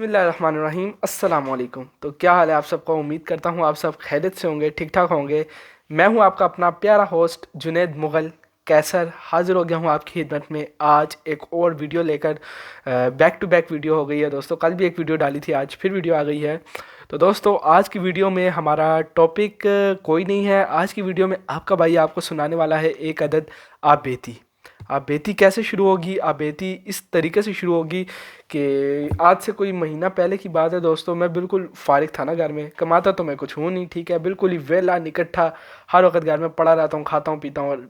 बिस्मिल्लाहिर्रहमानिर्रहीम अस्सलाम वालेकुम। तो क्या हाल है आप सबका। उम्मीद करता हूँ आप सब खैरियत से होंगे, ठीक ठाक होंगे। मैं हूँ आपका अपना प्यारा होस्ट जुनैद मुग़ल कैसर, हाज़िर हो गया हूँ आपकी खिदमत में आज एक और वीडियो लेकर। बैक टू बैक वीडियो हो गई है दोस्तों। कल भी एक वीडियो डाली थी, आज फिर वीडियो आ गई है। तो दोस्तों आज की वीडियो में हमारा टॉपिक कोई नहीं है। आज की वीडियो में आपका भाई आपको सुनाने वाला है एक अदद आप बेती। आप बेती कैसे शुरू होगी? आप बेती इस तरीके से शुरू होगी कि आज से कोई महीना पहले की बात है दोस्तों। मैं बिल्कुल फारिग था ना, घर में कमाता तो मैं कुछ हूँ नहीं, ठीक है, बिल्कुल ही वेला निकट्ठा हर वक्त घर में पड़ा रहता हूँ, खाता हूँ पीता हूँ और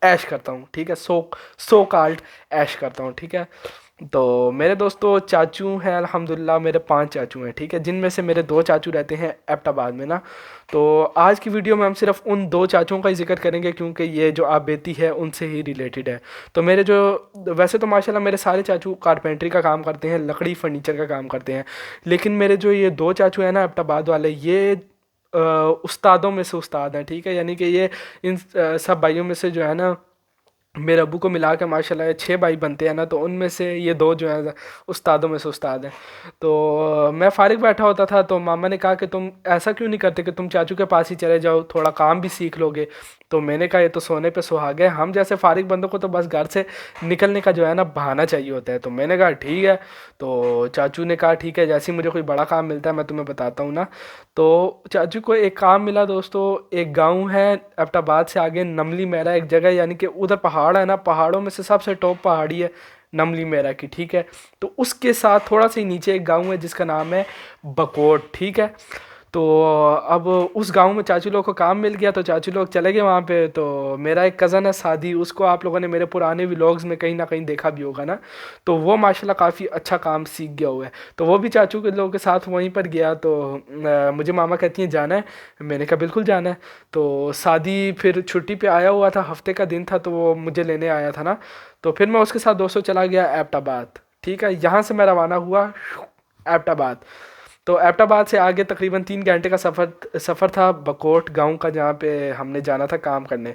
ऐश करता हूँ, ठीक है। सो कॉल्ड ऐश करता हूँ, ठीक है। तो मेरे दोस्तों चाचू हैं, अल्हम्दुलिल्लाह मेरे 5 चाचू हैं, ठीक है, जिनमें से मेरे 2 चाचू रहते हैं एबटाबाद में ना। तो आज की वीडियो में हम सिर्फ उन 2 चाचुओं का ही जिक्र करेंगे क्योंकि ये जो आप बेती है उनसे ही रिलेटेड है। तो मेरे जो वैसे तो माशाल्लाह मेरे सारे चाचू कारपेंट्री का काम करते हैं, लकड़ी फर्नीचर का काम करते हैं, लेकिन मेरे जो ये 2 चाचू हैं ना एबटाबाद वाले, ये उस्तादों में से उस्ताद हैं, ठीक है। यानी कि ये इन सब भाइयों में से जो है ना, मेरे अब्बू को मिला के माशाल्लाह ये 6 भाई बनते हैं ना, तो उनमें से ये 2 जो हैं उस्तादों में से उस्ताद हैं। तो मैं फ़ारिग बैठा होता था तो मामा ने कहा कि तुम ऐसा क्यों नहीं करते कि तुम चाचू के पास ही चले जाओ, थोड़ा काम भी सीख लोगे। तो मैंने कहा ये तो सोने पे सुहागे हैं, हम जैसे फ़ारिग बंदों को तो बस घर से निकलने का जो है ना बहाना चाहिए होता है। तो मैंने कहा ठीक है। तो चाचू ने कहा ठीक है, जैसे ही मुझे कोई बड़ा काम मिलता है मैं तुम्हें बताता हूँ ना। तो चाचू को एक काम मिला दोस्तों। एक गांव है एबटाबाद से आगे, नमली मेरा एक जगह, यानी कि उधर पहाड़ है ना, पहाड़ों में से सबसे टॉप पहाड़ी है नमली मेरा की, ठीक है। तो उसके साथ थोड़ा सा ही नीचे एक गांव है जिसका नाम है बकोट, ठीक है। तो अब उस गांव में चाचू लोग को काम मिल गया तो चाचू लोग चले गए वहाँ पे। तो मेरा एक कज़न है सादी, उसको आप लोगों ने मेरे पुराने व्लॉग्स में कहीं ना कहीं देखा भी होगा ना। तो वो माशाल्लाह काफ़ी अच्छा काम सीख गया हुआ है। तो वो भी चाचू के लोगों के साथ वहीं पर गया। तो मुझे मामा कहती हैं जाना है, मैंने कहा बिल्कुल जाना है। तो सादी फिर छुट्टी पे आया हुआ था, हफ्ते का दिन था, तो वो मुझे लेने आया था ना। तो फिर मैं उसके साथ दोस्तों चला गया एबटाबाद, ठीक है। यहाँ से मैं रवाना हुआ एबटाबाद। तो एबटाबाद से आगे तकरीबन 3 घंटे का सफ़र था बकोट गांव का, जहाँ पे हमने जाना था काम करने।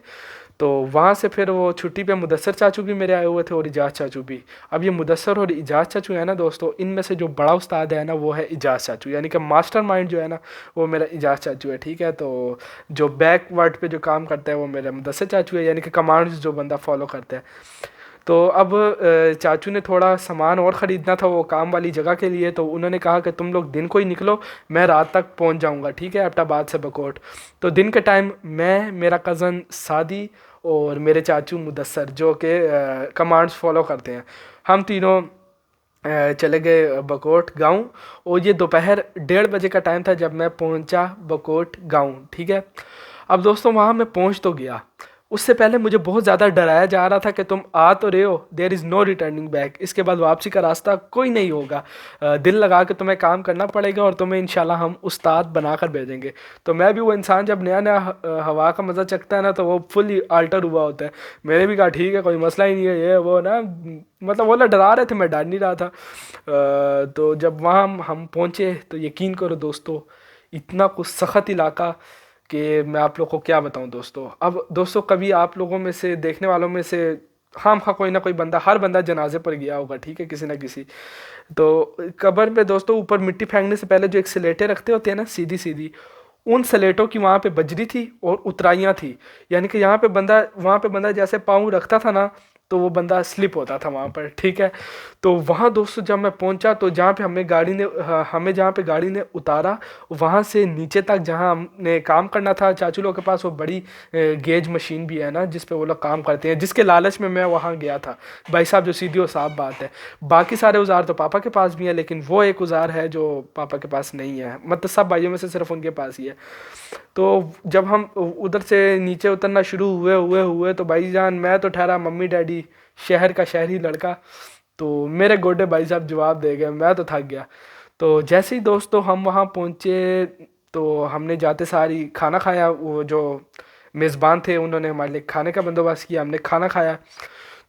तो वहाँ से फिर वो छुट्टी पे मुदस्सर चाचू भी मेरे आए हुए थे और इजाज़ चाचू भी। अब ये मुदस्सर और इजाज़ चाचू है ना दोस्तों, इनमें से जो बड़ा उस्ताद है ना वो है इजाज़ चाचू, यानी कि मास्टर माइंड जो है ना वो मेरा इजाज़ चाचू है, ठीक है। तो जो बैक वर्ड पे जो काम करता है वो मेरा मुदस्सर चाचू है, यानी कि कमांड्स जो बंदा फॉलो करता है। तो अब चाचू ने थोड़ा सामान और ख़रीदना था वो काम वाली जगह के लिए। तो उन्होंने कहा कि तुम लोग दिन को ही निकलो, मैं रात तक पहुंच जाऊंगा, ठीक है, एबटाबाद से बकोट। तो दिन के टाइम मैं, मेरा कज़न सादी और मेरे चाचू मुदस्सर जो कि कमांड्स फॉलो करते हैं, हम तीनों चले गए बकोट गांव। और ये दोपहर 1:30 बजे का टाइम था जब मैं पहुंचा बकोट गांव, ठीक है। अब दोस्तों वहाँ मैं पहुंच तो गया, उससे पहले मुझे बहुत ज़्यादा डराया जा रहा था कि तुम आ तो रहे हो, there is no returning back, इसके बाद वापसी का रास्ता कोई नहीं होगा। दिल लगा के तुम्हें काम करना पड़ेगा और तुम्हें इंशाल्लाह हम उस्ताद बना कर भेजेंगे। तो मैं भी वो इंसान जब नया नया हवा का मज़ा चखता है ना तो वो फुल अल्टर हुआ होता है। मैंने भी कहा ठीक है, कोई मसला ही नहीं है, ये वो ना, मतलब वो लोग डरा रहे थे, मैं डर नहीं रहा था। तो जब वहाँ हम पहुँचे तो यकीन करो दोस्तों, इतना कुछ सख्त इलाका कि मैं आप लोग को क्या बताऊं दोस्तों। अब दोस्तों कभी आप लोगों में से, देखने वालों में से, हाँ हाँ, कोई ना कोई बंदा, हर बंदा जनाजे पर गया होगा, ठीक है, किसी ना किसी। तो कब्र पे दोस्तों ऊपर मिट्टी फेंकने से पहले जो एक स्लेटें रखते होते हैं ना सीधी सीधी, उन स्लेटों की वहाँ पे बजरी थी और उतराइयाँ थी। यानी कि यहाँ पे बंदा, वहाँ पे बंदा जैसे पाँव रखता था ना तो वो बंदा स्लिप होता था वहाँ पर, ठीक है। तो वहाँ दोस्तों जब मैं पहुँचा तो जहाँ पे हमें जहाँ पे गाड़ी ने उतारा, वहाँ से नीचे तक जहाँ हमने काम करना था, चाचू लोग के पास वो बड़ी गेज मशीन भी है ना जिस पे वो लोग काम करते हैं, जिसके लालच में मैं वहाँ गया था भाई साहब, जो सीधी और साफ बात है। बाकी सारे औजार तो पापा के पास भी हैं, लेकिन वो एक औजार है जो पापा के पास नहीं है, मतलब सब भाइयों में से सिर्फ उनके पास ही है। तो जब हम उधर से नीचे उतरना शुरू हुए हुए हुए तो भाईजान मैं तो ठहरा मम्मी डैडी, शहर का शहरी लड़का, तो मेरे गोडे भाई साहब जवाब दे गए, मैं तो थक गया। तो जैसे ही दोस्तों हम वहाँ पहुँचे तो हमने जाते सारी खाना खाया, वो जो मेज़बान थे उन्होंने हमारे लिए खाने का बंदोबस्त किया, हमने खाना खाया।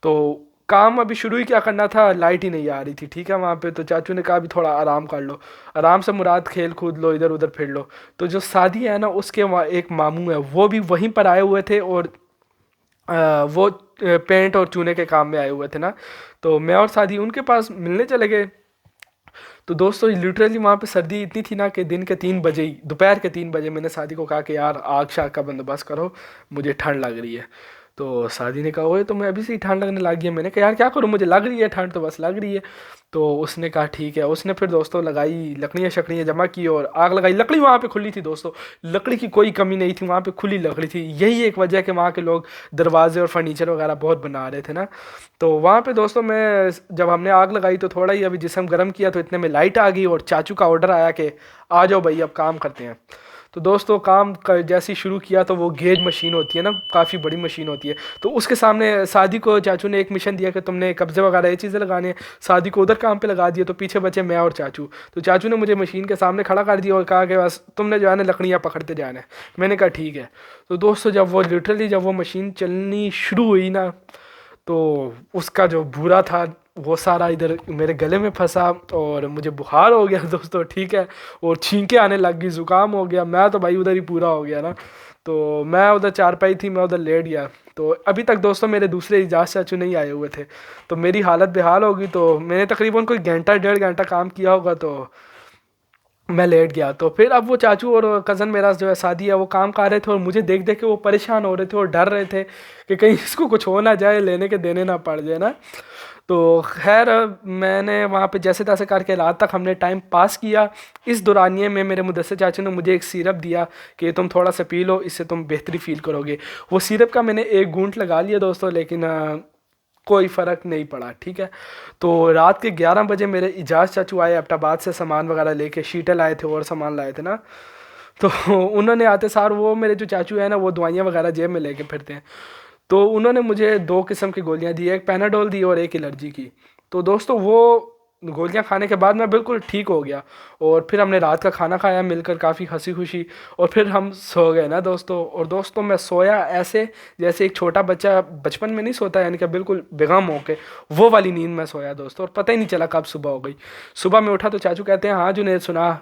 तो काम अभी शुरू ही क्या करना था, लाइट ही नहीं आ रही थी, ठीक है, वहाँ पे। तो चाचू ने कहा अभी थोड़ा आराम कर लो, आराम से मुराद खेल कूद लो, इधर उधर फिर लो। तो जो सादी है ना उसके वहाँ एक मामू है, वो भी वहीं पर आए हुए थे और वो पेंट और चूने के काम में आए हुए थे ना। तो मैं और सादी उनके पास मिलने चले गए। तो दोस्तों लिटरली वहाँ पे सर्दी इतनी थी ना कि दिन के 3 बजे ही, दोपहर के 3 बजे मैंने शादी को कहा कि यार आग शाग का बंदोबस्त करो, मुझे ठंड लग रही है। तो शादी ने कहा ओए तो मैं अभी से ही ठंड लगने लग गई है। मैंने कहा यार क्या करूँ, मुझे लग रही है ठंड, तो बस लग रही है। तो उसने कहा ठीक है। उसने फिर दोस्तों लगाई, लकड़ियाँ शकड़ियाँ जमा की और आग लगाई। लकड़ी वहाँ पे खुली थी दोस्तों, लकड़ी की कोई कमी नहीं थी, वहाँ पे खुली लकड़ी थी। यही एक वजह है कि वहाँ के लोग दरवाजे और फर्नीचर वगैरह बहुत बना रहे थे ना। तो वहाँ पे दोस्तों मैं जब हमने आग लगाई तो थोड़ा ही अभी जिसम गर्म किया तो इतने में लाइट आ गई और चाचू का ऑर्डर आया कि आ जाओ भाई अब काम करते हैं। तो दोस्तों काम जैसे ही शुरू किया तो वो गेज मशीन होती है ना, काफ़ी बड़ी मशीन होती है। तो उसके सामने सादी को चाचू ने एक मिशन दिया कि तुमने कब्जे वगैरह ये चीज़ें लगानी है। सादी को उधर काम पे लगा दिया, तो पीछे बचे मैं और चाचू। तो चाचू ने मुझे मशीन के सामने खड़ा कर दिया और कहा कि बस तुमने जो है ना लकड़ियाँ पकड़ते जाना है। मैंने कहा ठीक है। तो दोस्तों जब वो मशीन चलनी शुरू हुई ना, तो उसका जो बुरा था वो सारा इधर मेरे गले में फंसा और मुझे बुखार हो गया दोस्तों, ठीक है। और छींकें आने लग गई, ज़ुकाम हो गया। मैं तो भाई उधर ही पूरा हो गया ना। तो मैं उधर चारपाई थी, मैं उधर लेट गया। तो अभी तक दोस्तों मेरे दूसरे इजाज़ चाचू नहीं आए हुए थे, तो मेरी हालत बेहाल होगी। तो मैंने तकरीबन कोई घंटा 1.5 घंटा काम किया होगा, तो मैं लेट गया। तो फिर अब वो चाचू और कज़न मेरा जो है शादी है वो काम कर रहे थे और मुझे देख देख के वो परेशान हो रहे थे और डर रहे थे कि कहीं इसको कुछ हो ना जाए, लेने के देने ना पड़ जाए ना। तो खैर मैंने वहाँ पे जैसे तैसे करके रात तक हमने टाइम पास किया। इस दौरानिए में मेरे मुदस्सिर चाचू ने मुझे एक सिरप दिया कि तुम थोड़ा सा पी लो, इससे तुम बेहतरी फील करोगे। वो सिरप का मैंने एक घूंट लगा लिया दोस्तों, लेकिन कोई फ़र्क नहीं पड़ा, ठीक है। तो रात के 11 बजे मेरे इजाज़ चाचू आए अब्टाबाद से सामान वगैरह लेके, शीटें लाए थे और सामान लाए थे ना। तो उन्होंने आते सार, वो मेरे जो चाचू है ना वो दवाइयाँ वगैरह जेब में लेके फिरते हैं। तो उन्होंने मुझे 2 किस्म की गोलियाँ दी, एक पैनाडोल दी और एक एलर्जी की। तो दोस्तों वो गोलियाँ खाने के बाद मैं बिल्कुल ठीक हो गया। और फिर हमने रात का खाना खाया मिलकर, काफ़ी हंसी खुशी, और फिर हम सो गए ना दोस्तों। और दोस्तों मैं सोया ऐसे जैसे एक छोटा बच्चा बचपन में नहीं सोता, यानी कि बिल्कुल बेगम होके, वो वाली नींद में सोया दोस्तों। और पता ही नहीं चला कब सुबह हो गई। सुबह में उठा तो चाचू कहते हैं हाँ जुनेद सुना,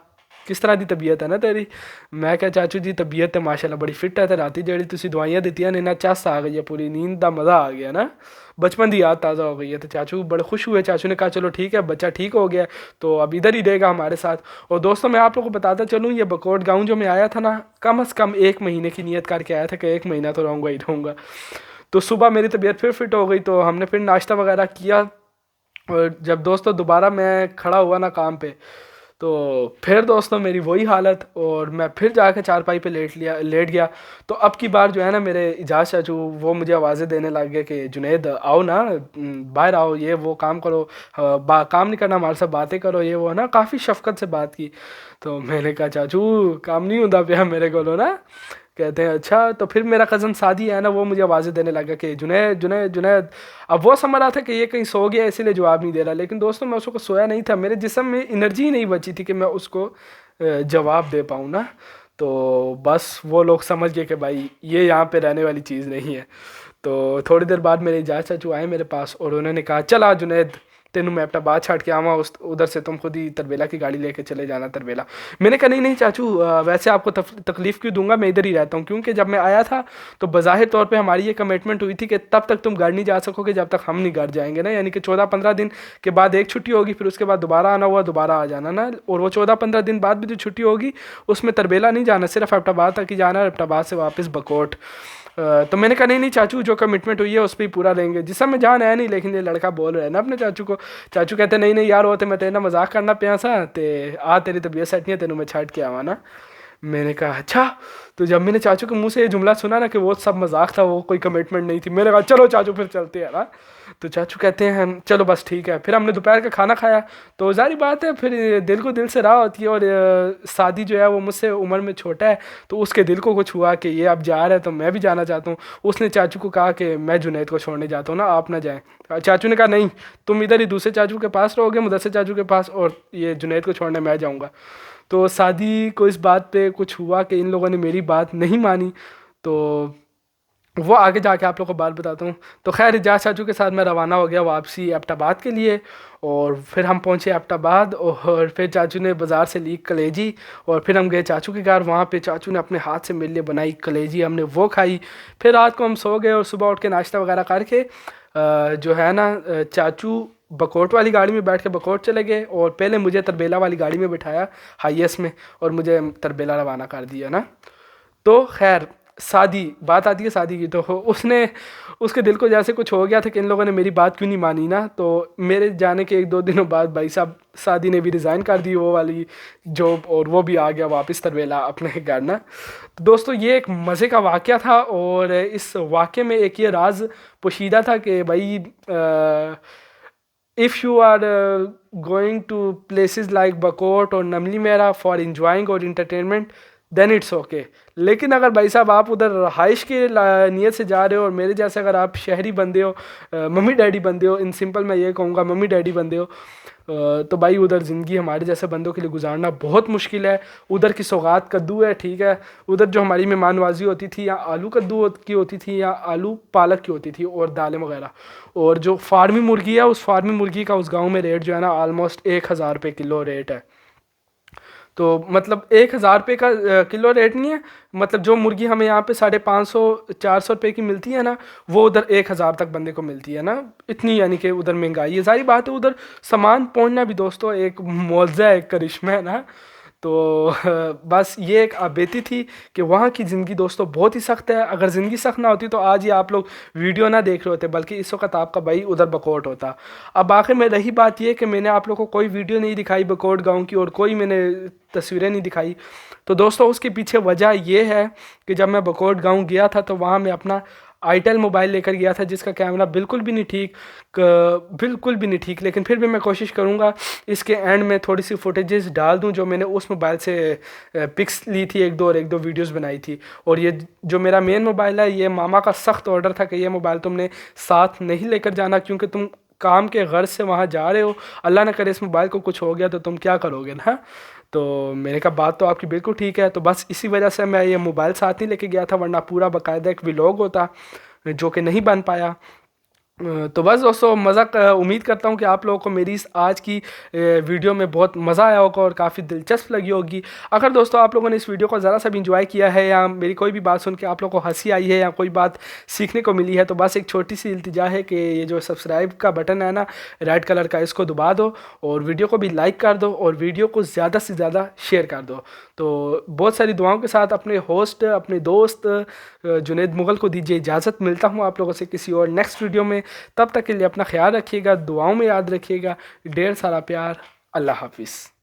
किस तरह की तबीयत है ना तेरी। मैं क्या चाचू जी तबीयत है माशाल्लाह बड़ी फिट है, तो राती ਜਿਹੜੀ ਤੁਸੀਂ दवाइयां ਦਿੱਤੀਆਂ ने ना चस आ गई है, पूरी नींद का मज़ा आ गया ना, बचपन की याद ताज़ा हो गई है। तो चाचू बड़े खुश हुए। चाचू ने कहा चलो ठीक है बच्चा ठीक हो गया, तो अब इधर ही रहेगा हमारे साथ। और दोस्तों मैं आप लोगों को बताता चलूँ, ये बकोट गाँव जो मैं आया था ना, कम अज़ कम 1 महीने की नीयत करके आया था कि 1 महीना तो रहूँगा ही रहूँगा। तो सुबह मेरी तबीयत फिर फिट हो गई, तो हमने फिर नाश्ता वगैरह किया। और जब दोस्तों दोबारा मैं खड़ा हुआ ना काम पे, तो फिर दोस्तों मेरी वही हालत, और मैं फिर जाकर चारपाई पे लेट गया। तो अब की बार जो है ना मेरे इजाज़ चाचू वो मुझे आवाज़ें देने लग गए कि जुनैद आओ ना, बाहर आओ, ये वो काम करो, काम नहीं करना हमारे साथ बातें करो, ये वो ना, काफ़ी शफकत से बात की। तो मैंने कहा चाचू काम नहीं होता पिया मेरे को ना। कहते हैं अच्छा। तो फिर मेरा कज़न सादी है ना, वो मुझे आवाज़ें देने लगा कि जुनैद जुनैद जुनैद। अब वो समझ रहा था कि ये कहीं सो गया इसीलिए जवाब नहीं दे रहा, लेकिन दोस्तों मैं उसको सोया नहीं था, मेरे जिस्म में एनर्जी ही नहीं बची थी कि मैं उसको जवाब दे पाऊँ ना। तो बस वो लोग समझ गए कि भाई ये यहाँ पे रहने वाली चीज़ नहीं है। तो थोड़ी देर बाद मेरे इजाज़ चाचू आए मेरे पास और उन्होंने कहा चल आ जुनैद, तेनू मैं अपना बात छाट के आवा, उस उधर से तुम खुद ही तरबेला की गाड़ी लेके चले जाना तरबेला। मैंने कहा नहीं नहीं चाचू, वैसे आपको तकलीफ़ क्यों दूंगा, मैं इधर ही रहता हूँ। क्योंकि जब मैं आया था तो बज़ाहिर तौर पे हमारी ये कमिटमेंट हुई थी कि तब तक तुम घर नहीं जा सकोगे जब तक हम नहीं घर जाएंगे ना, यानी कि 14-15 दिन के बाद एक छुट्टी होगी, फिर उसके बाद दोबारा आना हुआ दोबारा आ जाना ना। और वो 14-15 दिन बाद भी जो छुट्टी होगी उसमें तरबेला नहीं जाना, सिर्फ एबटाबाद तक ही जाना है, एबटाबाद से वापस बकोट। तो मैंने कहा नहीं नहीं चाचू, जो कमिटमेंट हुई है उस पर ही पूरा लेंगे, जिसमें मैं जान है नहीं, लेकिन ये लड़का बोल रहा है ना अपने चाचू को। चाचू कहते नहीं नहीं यार, वो तो मैं तेरे ना मजाक करना पिया सा, ते आ तेरी तबीयत सेट नहीं है, तेनू मैं छाट के आवा ना। मैंने कहा अच्छा। तो जब मैंने चाचू के मुंह से ये जुमला सुना ना कि वो सब मजाक था, वो कोई कमिटमेंट नहीं थी, मैंने कहा चलो चाचू फिर चलते हैं ना। तो चाचू कहते हैं चलो बस ठीक है। फिर हमने दोपहर का खाना खाया। तो जारी बात है फिर दिल को दिल से राह होती है, और सादी जो है वो मुझसे उम्र में छोटा है, तो उसके दिल को कुछ हुआ कि ये अब जा रहा है तो मैं भी जाना चाहता हूँ। उसने चाचू को कहा कि मैं जुनैद को छोड़ने जाता हूँ ना, आप ना जाएँ। चाचू ने कहा नहीं, तुम इधर ही दूसरे चाचू के पास रहोगे, मुदस्सिर चाचू के पास, और ये जुनैद को छोड़ने मैं जाऊँगा। तो सादी को इस बात पे कुछ हुआ कि इन लोगों ने मेरी बात नहीं मानी। तो वो आगे जाके आप लोग को बात बताता हूँ। तो खैर इजाज़ चाचू के साथ मैं रवाना हो गया वापसी एबटाबाद के लिए। और फिर हम पहुँचे एबटाबाद और फिर चाचू ने बाज़ार से ली कलेजी और फिर हम गए चाचू के घर। वहाँ पे चाचू ने अपने हाथ से मेरे लिए बनाई कलेजी, हमने वो खाई। फिर रात को हम सो गए और सुबह उठ के नाश्ता वगैरह करके जो है ना चाचू बकोट वाली गाड़ी में बैठ के बकोट चले गए और पहले मुझे तरबेला वाली गाड़ी में बिठाया हाईएस में और मुझे तरबेला रवाना कर दिया ना। तो खैर शादी बात आती है शादी की, तो उसने उसके दिल को जैसे कुछ हो गया था कि इन लोगों ने मेरी बात क्यों नहीं मानी ना। तो मेरे जाने के 1-2 दिनों बाद भाई साहब शादी ने भी रिज़ाइन कर दी वो वाली जॉब और वो भी आ गया वापस तरबेला अपने घर ना। तो दोस्तों ये एक मज़े का वाक़या था और इस वाक़े में एक ये राज पोशीदा था कि भाई if you are going to places like Bakot और नमली मेरा फॉर इंजॉइंग और इंटरटेनमेंट देन इट्स ओके। लेकिन अगर भाई साहब आप उधर रहाइश की नीयत से जा रहे हो और मेरे जैसे अगर आप शहरी बंदे हो, मम्मी डैडी बंदे हो, इन सिंपल मैं ये कहूँगा मम्मी डैडी बंदे हो, तो भाई उधर ज़िंदगी हमारे जैसे बंदों के लिए गुजारना बहुत मुश्किल है। उधर की सौगात कद्दू है, ठीक है। उधर जो हमारी मेहमान नवाजी होती थी या आलू कद्दू की होती थी या आलू पालक की होती थी और दालें वगैरह। और जो फार्मी मुर्गी है उस फार्मी मुर्गी का उस गांव में रेट जो है ना ऑलमोस्ट 1000 रुपये किलो रेट है। तो मतलब 1000 रुपये का किलो रेट नहीं है, मतलब जो मुर्गी हमें यहाँ पे 550-400 रुपये की मिलती है ना वो उधर 1000 तक बंदे को मिलती है ना। इतनी यानी कि उधर महंगाई है, सारी बात है। उधर सामान पहुँचना भी दोस्तों एक मौज़ा है, एक करिश्मा है ना। तो बस ये एक बेती थी कि वहाँ की ज़िंदगी दोस्तों बहुत ही सख्त है। अगर ज़िंदगी सख्त ना होती तो आज ये आप लोग वीडियो ना देख रहे होते, बल्कि इस वक्त आपका भाई उधर बकोट होता। अब आखिर में रही बात ये कि मैंने आप लोग को कोई वीडियो नहीं दिखाई बकोट गांव की और कोई मैंने तस्वीरें नहीं दिखाई। तो दोस्तों उसके पीछे वजह ये है कि जब मैं बकोट गांव गया था तो वहाँ मैं अपना आईटेल मोबाइल लेकर गया था जिसका कैमरा बिल्कुल भी नहीं ठीक, बिल्कुल भी नहीं ठीक। लेकिन फिर भी मैं कोशिश करूँगा इसके एंड में थोड़ी सी फुटेजेस डाल दूँ जो मैंने उस मोबाइल से पिक्स ली थी, एक दो वीडियोस बनाई थी। और ये जो मेरा मेन मोबाइल है ये मामा का सख्त ऑर्डर था कि ये मोबाइल तुमने साथ नहीं लेकर जाना क्योंकि तुम काम के गर्ज से वहाँ जा रहे हो, अल्लाह ना करे इस मोबाइल को कुछ हो गया तो तुम क्या करोगे ना। तो मैंने कहा बात तो आपकी बिल्कुल ठीक है। तो बस इसी वजह से मैं ये मोबाइल साथ नहीं लेके गया था, वरना पूरा बाकायदा एक व्लॉग होता जो कि नहीं बन पाया। तो बस दोस्तों मज़ा उम्मीद करता हूँ कि आप लोगों को मेरी इस आज की वीडियो में बहुत मज़ा आया होगा और काफ़ी दिलचस्प लगी होगी। अगर दोस्तों आप लोगों ने इस वीडियो को ज़रा सा भी इंजॉय किया है या मेरी कोई भी बात सुन के आप लोगों को हंसी आई है या कोई बात सीखने को मिली है तो बस एक छोटी सी इल्तिजा है कि ये जो सब्सक्राइब का बटन है ना रेड कलर का, इसको दबा दो और वीडियो को भी लाइक कर दो और वीडियो को ज़्यादा से ज़्यादा शेयर कर दो। तो बहुत सारी दुआओं के साथ अपने होस्ट अपने दोस्त जुनैद मुग़ल को दीजिए इजाज़त। मिलता हूँ आप लोगों से किसी और नेक्स्ट वीडियो में। तब तक के लिए अपना ख्याल रखिएगा, दुआओं में याद रखिएगा। ढेर सारा प्यार। अल्लाह हाफिज़।